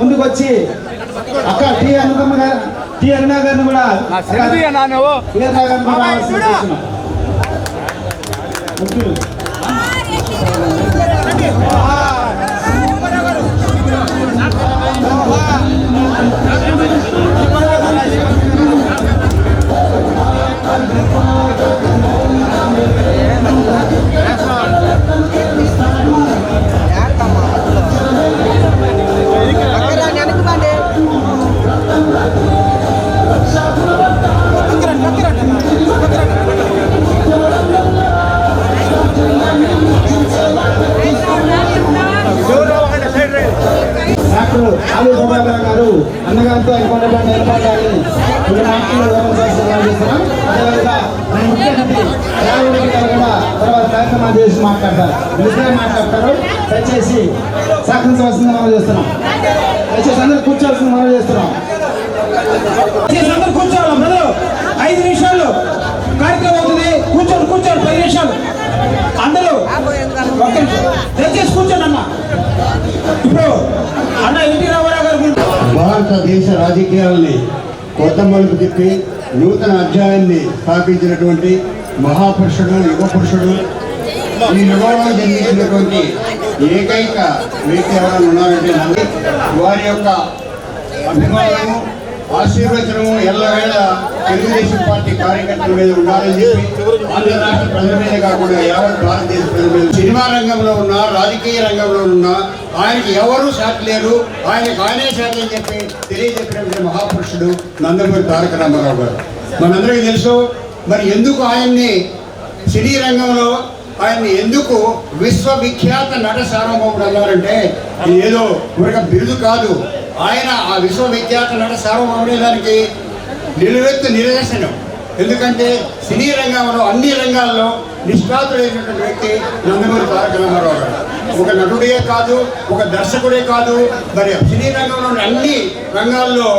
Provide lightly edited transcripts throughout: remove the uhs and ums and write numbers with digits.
ముందుకు వచ్చి అక్క టీ అనుకమ్మ గారు టీ అరుణా గారిని కూడా గారు అన్నగారితో ఏర్పాటాలని తర్వాత కార్యక్రమాలు చేసి మాట్లాడతారు దయచేసి సహకరించవలసింది మనం చేస్తున్నాం. దయచేసి అందరూ కూర్చోవలసింది మనం చేస్తున్నాం. అందరూ కూర్చోవాలి బ్రదర్, 5 నిమిషాలు కార్యక్రమం అవుతుంది. కూర్చోండి 10 నిమిషాలు అందరూ దయచేసి కూర్చోండి అన్న. ఇప్పుడు అన్న ఎన్టీ రామారావు గారు భారతదేశ రాజకీయాలని కొత్త మలుపు తిప్పి నూతన అధ్యాయాన్ని స్థాపించినటువంటి మహాపురుషుడు, యుగ పురుషుడు, ఈ యుగంలో జన్మించినటువంటి ఏకైక వ్యక్తి ఎవరైనా ఉన్నారంటే వారి యొక్క అభిమానము, ఆశీర్వచనము ఎల్లవేళ తెలుగుదేశం పార్టీ కార్యకర్తల మీద ఉండాలని చెప్పి ఆంధ్ర రాష్ట్ర ప్రజల మీదే కాకుండా యావత్ భారతదేశ ప్రజల మీద, సినిమా రంగంలో ఉన్నా రాజకీయ రంగంలో ఉన్నా ఆయనకి ఎవరూ సాటి లేరు, ఆయనే సాటి అని చెప్పి తెలియజెప్పినటువంటి మహాపురుషుడు నందమూరి తారక రామారావు గారు. మనందరికీ తెలుసు. మరి ఎందుకు ఆయన్ని సినీ రంగంలో ఆయన్ని ఎందుకు విశ్వవిఖ్యాత నట సార్వభౌముడు అన్నారంటే ఏదో ఒక బిరుదు కాదు. ఆయన ఆ విశ్వవిఖ్యాత నట సార్వభౌముడే దానికి నిలువెత్తు నిదర్శనం. ఎందుకంటే సినీ రంగంలో అన్ని రంగాల్లో నిష్ణాతుడైనటువంటి వ్యక్తి నందమూరి తారక రామారావు గారు. ఒక నటుడే కాదు, ఒక దర్శకుడే కాదు, మరి సినీ రంగంలో అన్ని రంగాల్లో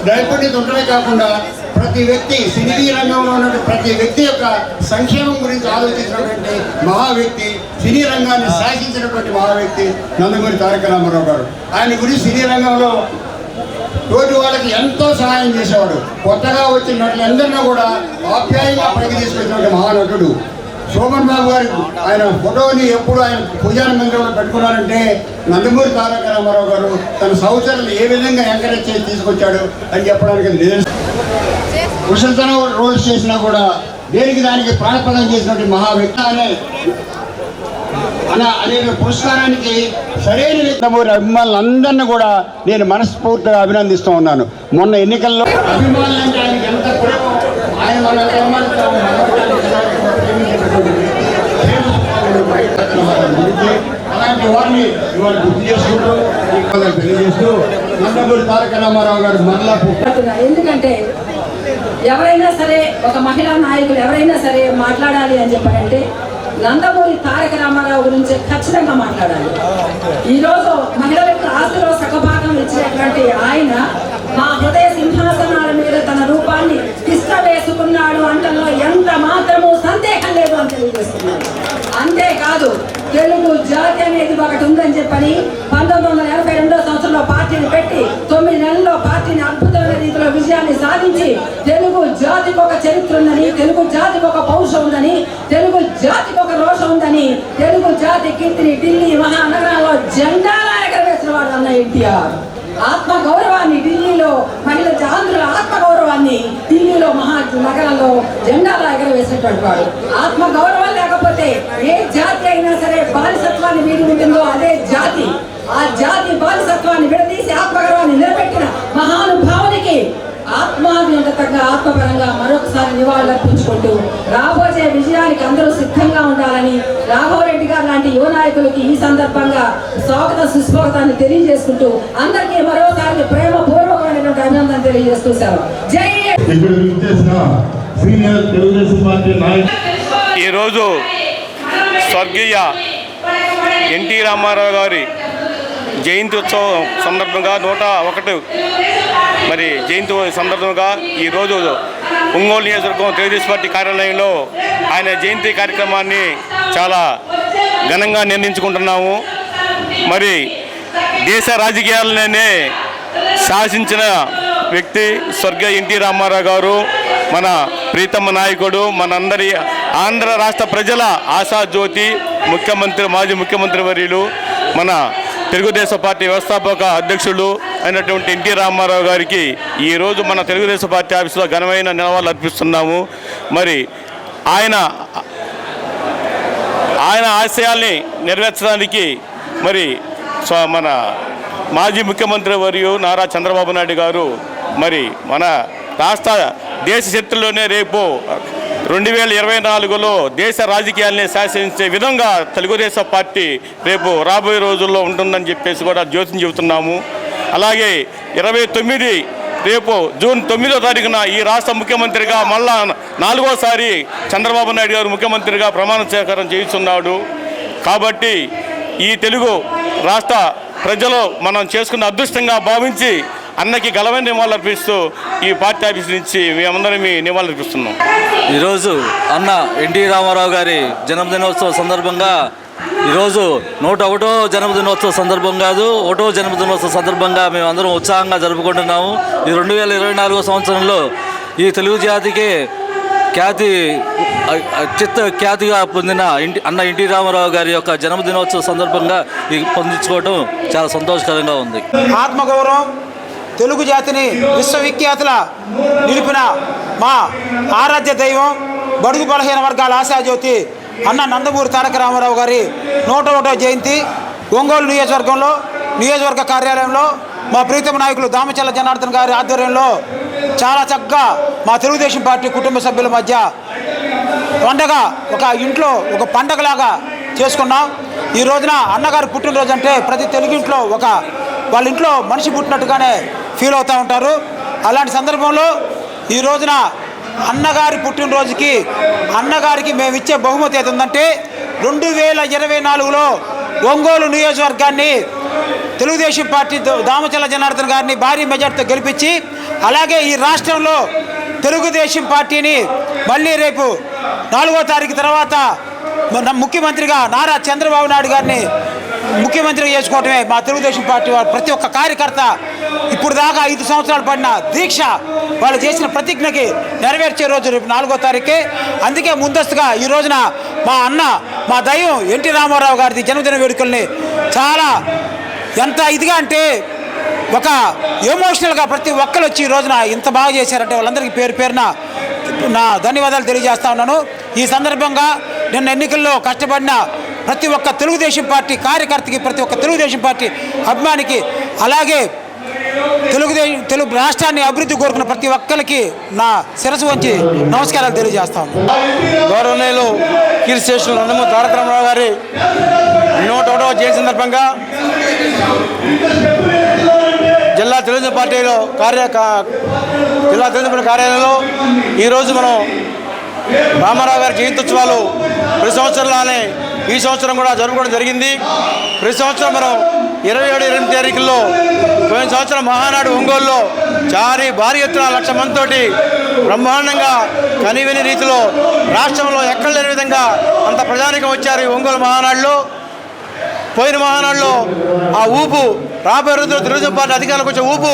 నైపుణ్యత ఉండడమే కాకుండా ప్రతి వ్యక్తి, సినీ రంగంలో ఉన్న ప్రతి వ్యక్తి యొక్క సంక్షేమం గురించి ఆలోచించినటువంటి మహా వ్యక్తి, సినీ రంగాన్ని శాసించినటువంటి మహా వ్యక్తి నందమూరి తారక రామారావు గారు. ఆయన గురించి సినీ రంగంలో తోటి వాళ్ళకి ఎంతో సహాయం చేసేవాడు. కొత్తగా వచ్చిన నటులందరినీ కూడా ఆప్యాయంగా పైకి తీసుకొచ్చినటువంటి మహానటుడు. శోభన్ బాబు గారు ఆయన ఫోటోని ఎప్పుడు ఆయన పూజా మందిరంలో పెట్టుకున్నారంటే నందమూరి తారక రామారావు గారు తన సహచరులు ఏ విధంగా ఎంకరేజ్ చేసి తీసుకొచ్చాడు అని చెప్పడానికి కుశలతనం రోల్స్ చేసినా కూడా దేనికి దానికి ప్రాణపదం చేసినటువంటి మహా వ్యక్తి అనే పురస్కారానికి సరైన నందమూరి అభిమానులందరినీ కూడా నేను మనస్ఫూర్తిగా అభినందిస్తూ ఉన్నాను. మొన్న ఎన్నికల్లో అభిమానులు అంటే ఆయనకి ఎంత ప్రేమ, ఆయన అలాంటి వారిని ఇవాళ గుర్తు చేసుకుంటూ తెలియజేస్తూ నందమూరి తారక రామారావు గారు మరలా. ఎందుకంటే ఎవరైనా సరే ఒక మహిళా నాయకులు ఎవరైనా సరే మాట్లాడాలి అని చెప్పారంటే నందమూరి తారక రామారావు గురించి ఖచ్చితంగా మాట్లాడాలి. ఈరోజు మహిళలకు ఆస్తిలో సగభాగం ఇచ్చినటువంటి ఆయన మా హృదయ సింహాసనాల మీద తన రూపాన్ని తిష్ట వేసుకున్నాడు అంటలో ఎంత మాత్రము సందేహం లేదు అని తెలియజేస్తున్నారు. అంతేకాదు తెలుగు జాతి అనేది ఒకటి ఉందని చెప్పని 1982వ సంవత్సరంలో పార్టీని పెట్టి 9 నెలల్లో పార్టీని అద్భుతమైన రీతిలో విజయాన్ని సాధించి తెలుగు జాతికి ఒక చరిత్ర ఉందని, తెలుగు జాతికి ఒక పౌరుషం ఉందని, తెలుగు జాతికి ఒక రోషం ఉందని, తెలుగు జాతి కీర్తిని ఢిల్లీ మహానగరాల్లో జెండాలా ఎగరవేసిన వాడు అన్న ఎన్టీఆర్. ఆత్మ గౌరవాన్ని ఢిల్లీలో ఆంధ్రుల ఆత్మ గౌరవాన్ని ఢిల్లీలో నగరంలో జెండాలా ఎగరవేసినటువంటి వాడు. ఆత్మ గౌరవం లేకపోతే ఏ జాతి అయినా సరే బానిసత్వాన్ని వీడి ఉంటుందో అదే జాతి. ఆ జాతి బానిసత్వాన్ని విడదీసి ఆత్మగౌరవాన్ని నిలబెట్టిన మహానుభావునికి ఆత్మాభినందకంగా ఆత్మపరంగా మరొకసారి నివాళులు అర్పించుకుంటూ రాబోయే విజయానికి అందరూ సిద్ధంగా ఉండాలని రాఘవరెడ్డి గారు లాంటి యువ నాయకులకి ఈ సందర్భంగా స్వాగత సుస్వాగతాన్ని తెలియజేసుకుంటూ అందరికీ మరోసారి ప్రేమపూర్వకమైనటువంటి అభినందన తెలియజేస్తూ సెలవు. జై. ఈరోజు స్వర్గీయ ఎన్టీ రామారావు గారి జయంతి ఉత్సవం సందర్భంగా 101 మరి జయంతి సందర్భంగా ఈరోజు ఒంగోలు నియోజకవర్గం తెలుగుదేశం పార్టీ కార్యాలయంలో ఆయన జయంతి కార్యక్రమాన్ని చాలా ఘనంగా నిర్ణయించుకుంటున్నాము. మరి దేశ రాజకీయాలనే శాసించిన వ్యక్తి స్వర్గీయ ఎన్టీ రామారావు గారు, మన ప్రీతమ నాయకుడు, మనందరి ఆంధ్ర రాష్ట్ర ప్రజల ఆశాజ్యోతి, ముఖ్యమంత్రి, మాజీ ముఖ్యమంత్రి వర్యులు, మన తెలుగుదేశం పార్టీ వ్యవస్థాపక అధ్యక్షులు అయినటువంటి ఎన్టీ రామారావు గారికి ఈరోజు మన తెలుగుదేశం పార్టీ ఆఫీసులో ఘనమైన నివాళులు అర్పిస్తున్నాము. మరి ఆయన ఆశయాల్ని నెరవేర్చడానికి మరి మన మాజీ ముఖ్యమంత్రి వర్యులు నారా చంద్రబాబు నాయుడు గారు మరి మన రాష్ట్ర దేశ చరిత్రలోనే రేపు 2024లో దేశ రాజకీయాల్ని శాసించే విధంగా తెలుగుదేశం పార్టీ రేపు రాబోయే రోజుల్లో ఉంటుందని చెప్పేసి కూడా జ్యోతిని చెబుతున్నాము. అలాగే 29 రేపు జూన్ 9వ తారీఖున ఈ రాష్ట్ర ముఖ్యమంత్రిగా మళ్ళా 4వసారి చంద్రబాబు నాయుడు గారు ముఖ్యమంత్రిగా ప్రమాణ స్వీకారం చేయిస్తున్నాడు. కాబట్టి ఈ తెలుగు రాష్ట్ర ప్రజలు మనం చేసుకున్న అదృష్టంగా భావించి అన్నకి ఘనమైన నివాళులు అర్పిస్తూ ఈ పార్టీ ఆఫీస్ నుంచి మేమందరం నివాళులు అర్పిస్తున్నాం. ఈరోజు అన్న ఎన్టీ రామారావు గారి జన్మదినోత్సవం సందర్భంగా ఈరోజు 101వ జన్మదినోత్సవ సందర్భం కాదు, 1వ జన్మదినోత్సవ సందర్భంగా మేమందరం ఉత్సాహంగా జరుపుకుంటున్నాము. ఈ 2024 సంవత్సరంలో ఈ తెలుగు జాతికి ఖ్యాతిగా పొందిన అన్న ఎన్టీ రామారావు గారి యొక్క జన్మదినోత్సవ సందర్భంగా ఇది పొందించుకోవడం చాలా సంతోషకరంగా ఉంది. ఆత్మగౌరవం, తెలుగు జాతిని విశ్వవిఖ్యాతుల నిలిపిన మా ఆరాధ్య దైవం, బడుగు బలహీన వర్గాల ఆశాజ్యోతి అన్న నందమూరి తారక రామారావు గారి 101వ జయంతి ఒంగోలు నియోజకవర్గంలో నియోజకవర్గ కార్యాలయంలో మా ప్రీతమ నాయకులు దామచల్ల జనార్దన్ గారి ఆధ్వర్యంలో చాలా చక్కగా మా తెలుగుదేశం పార్టీ కుటుంబ సభ్యుల మధ్య పండగ ఒక ఇంట్లో ఒక పండగలాగా చేసుకున్నాం. ఈ రోజున అన్నగారు పుట్టినరోజు అంటే ప్రతి తెలుగింట్లో వాళ్ళ ఇంట్లో మనిషి పుట్టినట్టుగానే ఫీల్ అవుతూ ఉంటారు. అలాంటి సందర్భంలో ఈ రోజున అన్నగారి పుట్టినరోజుకి అన్నగారికి మేము ఇచ్చే బహుమతి ఏది ఉందంటే 2024లో ఒంగోలు నియోజకవర్గాన్ని తెలుగుదేశం పార్టీ దామచల్ల జనార్దన్ గారిని భారీ మెజార్టీతో గెలిపించి, అలాగే ఈ రాష్ట్రంలో తెలుగుదేశం పార్టీని మళ్ళీ రేపు 4వ తారీఖు తర్వాత ముఖ్యమంత్రిగా నారా చంద్రబాబు నాయుడు గారిని ముఖ్యమంత్రిగా చేసుకోవటమే మా తెలుగుదేశం పార్టీ వారు ప్రతి ఒక్క కార్యకర్త ఇప్పుడు దాకా 5 సంవత్సరాలు పడిన దీక్ష, వాళ్ళు చేసిన ప్రతిజ్ఞకి నెరవేర్చే రోజు రేపు 4వ తారీఖే. అందుకే ముందస్తుగా ఈ రోజున మా అన్న, మా దైవం ఎన్టీ రామారావు గారి జన్మదిన వేడుకల్ని చాలా ఎంత ఇదిగా అంటే ఒక ఎమోషనల్గా ప్రతి ఒక్కరు వచ్చి ఈ రోజున ఇంత బాగా చేశారంటే వాళ్ళందరికీ పేరు పేరున నా ధన్యవాదాలు తెలియజేస్తా ఉన్నాను. ఈ సందర్భంగా నిన్న ఎన్నికల్లో కష్టపడిన ప్రతి ఒక్క తెలుగుదేశం పార్టీ కార్యకర్తకి, ప్రతి ఒక్క తెలుగుదేశం పార్టీ అభిమానికి, అలాగే తెలుగు రాష్ట్రాన్ని అభివృద్ధి కోరుకున్న ప్రతి ఒక్కరికి నా శిరస్సు వంచి నమస్కారాలు తెలియజేస్తాను. గౌరవనీయులు కీర్తిశేషులు నందమూరి తారక రామారావు గారి 101వ జయంతి సందర్భంగా జిల్లా తెలుగుదేశం పార్టీలో జిల్లా తెలుగుదేశం పార్టీ కార్యాలయంలో ఈరోజు మనం రామారావు గారి జయంత్యుత్సవాలు ప్రతి సంవత్సరంలానే ఈ సంవత్సరం కూడా జరుపుకోవడం జరిగింది. ప్రతి సంవత్సరం మనం 27, 28 తారీఖుల్లో పోయిన సంవత్సరం మహానాడు ఒంగోలులో భారీ ఎత్తున 1,00,000 మందితోటి బ్రహ్మాండంగా కనివిని రీతిలో రాష్ట్రంలో ఎక్కడ లేని విధంగా అంత ప్రజానికం వచ్చారు. ఈ ఒంగోలు మహానాడులో పోయిన మహానాడులో ఆ ఊపు రాబోయే రోజుల్లో తెలుగుదేశం పార్టీ అధికారులకు వచ్చే ఊపు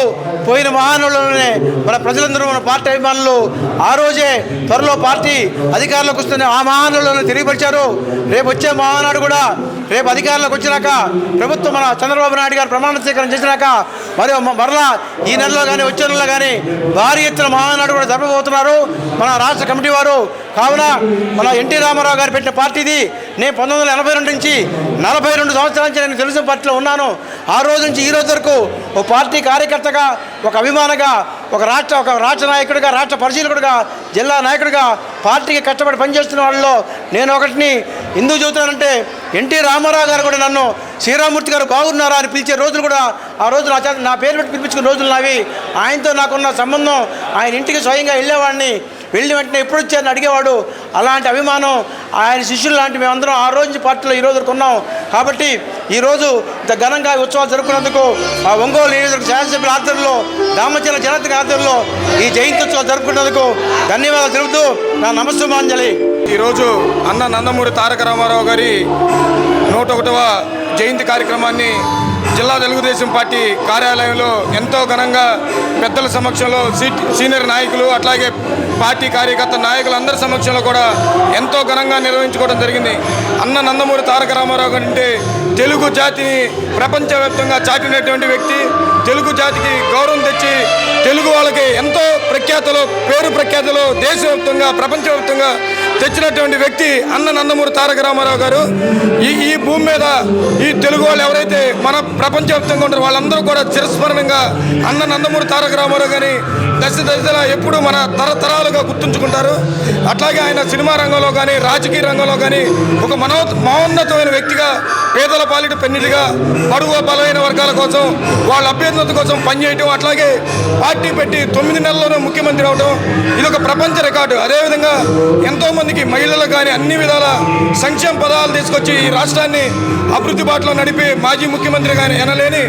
పోయిన మహానాడులోనే మన ప్రజలందరూ, మన పార్టీ అభిమానులు ఆ రోజే త్వరలో పార్టీ అధికారులకు వస్తున్న ఆ మహానాడులోనే తెలియపరిచారు. రేపు వచ్చే మహానాడు కూడా రేపు అధికారులకు వచ్చినాక ప్రభుత్వం మన చంద్రబాబు నాయుడు గారు ప్రమాణ స్వీకారం చేసినాక మరలా ఈ నెలలో కానీ వచ్చే నెలలో కానీ భారీ ఎత్తున మహానాడు కూడా జరపబోతున్నారు మన రాష్ట్ర కమిటీ వారు. కావున మన ఎన్టీ రామారావు గారు పెట్టిన పార్టీది. నేను 1982 నుంచి 42 సంవత్సరాల నుంచి నేను తెలుగుదేశం పార్టీలో ఉన్నాను. ఆ రోజు నుంచి ఈ రోజు వరకు ఒక పార్టీ కార్యకర్తగా, ఒక అభిమానిగా, ఒక రాష్ట్ర నాయకుడిగా, రాష్ట్ర పరిశీలకుడిగా, జిల్లా నాయకుడిగా పార్టీకి కష్టపడి పనిచేస్తున్న వాళ్ళలో నేను ఒకటిని ఎందుకు చెబుతున్నానంటే, ఎన్టీ రామారావు గారు కూడా నన్ను శ్రీరామూర్తి గారు బాగున్నారా అని పిలిచే రోజులు కూడా ఆ రోజు నా పేరు పెట్టి పిలిపించుకున్న రోజులు నావి. ఆయనతో నాకున్న సంబంధం, ఆయన ఇంటికి స్వయంగా వెళ్ళేవాడిని, వెళ్ళి వెంటనే ఎప్పుడు వచ్చారని అడిగేవాడు. అలాంటి అభిమానం ఆయన శిష్యులు లాంటి మేమందరం ఆ రోజు నుంచి పార్టీలో ఈ రోజు కొన్నాం. కాబట్టి ఈరోజు ఇంత ఘనంగా ఉత్సవాలు జరుపుకున్నందుకు ఆ ఒంగోలు నియోజకవర్గ శాసనసభ్యుల ఆధ్వర్యంలో, దామచల్ల జనార్దన్ ఆధ్వర్యంలో ఈ జయంతి ఉత్సవాలు జరుపుకున్నందుకు ధన్యవాదాలు తెలుపుతూ నా నమస్సుమాంజలి. ఈరోజు అన్న నందమూరి తారక రామారావు గారి 101వ జయంతి కార్యక్రమాన్ని జిల్లా తెలుగుదేశం పార్టీ కార్యాలయంలో ఎంతో ఘనంగా పెద్దల సమక్షంలో సీనియర్ నాయకులు అట్లాగే పార్టీ కార్యకర్త నాయకులందరి సమక్షంలో కూడా ఎంతో ఘనంగా నిర్వహించుకోవడం జరిగింది. అన్న నందమూరి తారక రామారావు గారు అంటే తెలుగు జాతిని ప్రపంచవ్యాప్తంగా చాటినటువంటి వ్యక్తి, తెలుగు జాతికి గౌరవం తెచ్చి తెలుగు వాళ్ళకి ఎంతో పేరు ప్రఖ్యాతలు దేశవ్యాప్తంగా ప్రపంచవ్యాప్తంగా తెచ్చినటువంటి వ్యక్తి అన్న నందమూరి తారక రామారావు గారు. ఈ భూమి మీద ఈ తెలుగు వాళ్ళు ఎవరైతే మన ప్రపంచవ్యాప్తంగా ఉంటారో వాళ్ళందరూ కూడా చిరస్మరణంగా అన్న నందమూరి తారక రామారావు గారిని దశలా ఎప్పుడు మన తరతరాలుగా గుర్తుంచుకుంటారు. అట్లాగే ఆయన సినిమా రంగంలో కానీ రాజకీయ రంగంలో కానీ ఒక మహోన్నతమైన వ్యక్తిగా, పేదల పాలిట పెన్నిదిగా, బడుగు బలమైన వర్గాల కోసం వాళ్ళ అభ్యున్నతి కోసం పనిచేయటం, అట్లాగే పార్టీ పెట్టి 9 నెలల్లోనే ముఖ్యమంత్రి అవడం ఇది ఒక ప్రపంచ రికార్డు. అదేవిధంగా ఎంతోమందికి మహిళలకు కానీ అన్ని విధాల సంక్షేమ పదాలు తీసుకొచ్చి ఈ రాష్ట్రాన్ని అభివృద్ధి బాటలో నడిపి మాజీ ముఖ్యమంత్రి కానీ ఎనలేని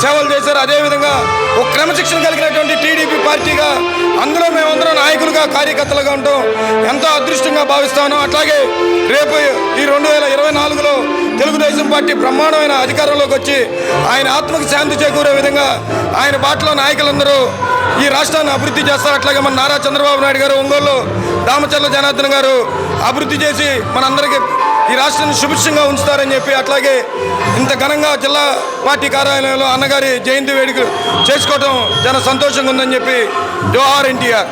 సేవలు చేశారు. అదేవిధంగా ఒక క్రమశిక్షణ కలిగినటువంటి టీడీపీ పార్టీగా అందులో మేమందరం నాయకులుగా కార్యకర్తలుగా ఉంటాం ఎంతో అదృష్టంగా భావిస్తాను. అట్లాగే రేపు ఈ 2024లో తెలుగుదేశం పార్టీ బ్రహ్మాండమైన అధికారంలోకి వచ్చి ఆయన ఆత్మకు శాంతి చేకూరే విధంగా ఆయన బాటలో నాయకులందరూ ఈ రాష్ట్రాన్ని అభివృద్ధి చేస్తారు. అట్లాగే మన నారా చంద్రబాబు నాయుడు గారు ఒంగోలు దామచర్ల జనార్దన్ గారు అభివృద్ధి చేసి మనందరికీ ఈ రాష్ట్రాన్ని సుభిక్షంగా ఉంచుతారని చెప్పి, అట్లాగే ఇంత ఘనంగా జిల్లా పార్టీ కార్యాలయంలో అన్నగారి జయంతి వేడుకలు చేసుకోవడం చాలా సంతోషంగా ఉందని చెప్పి జోహార్ ఎన్టీఆర్.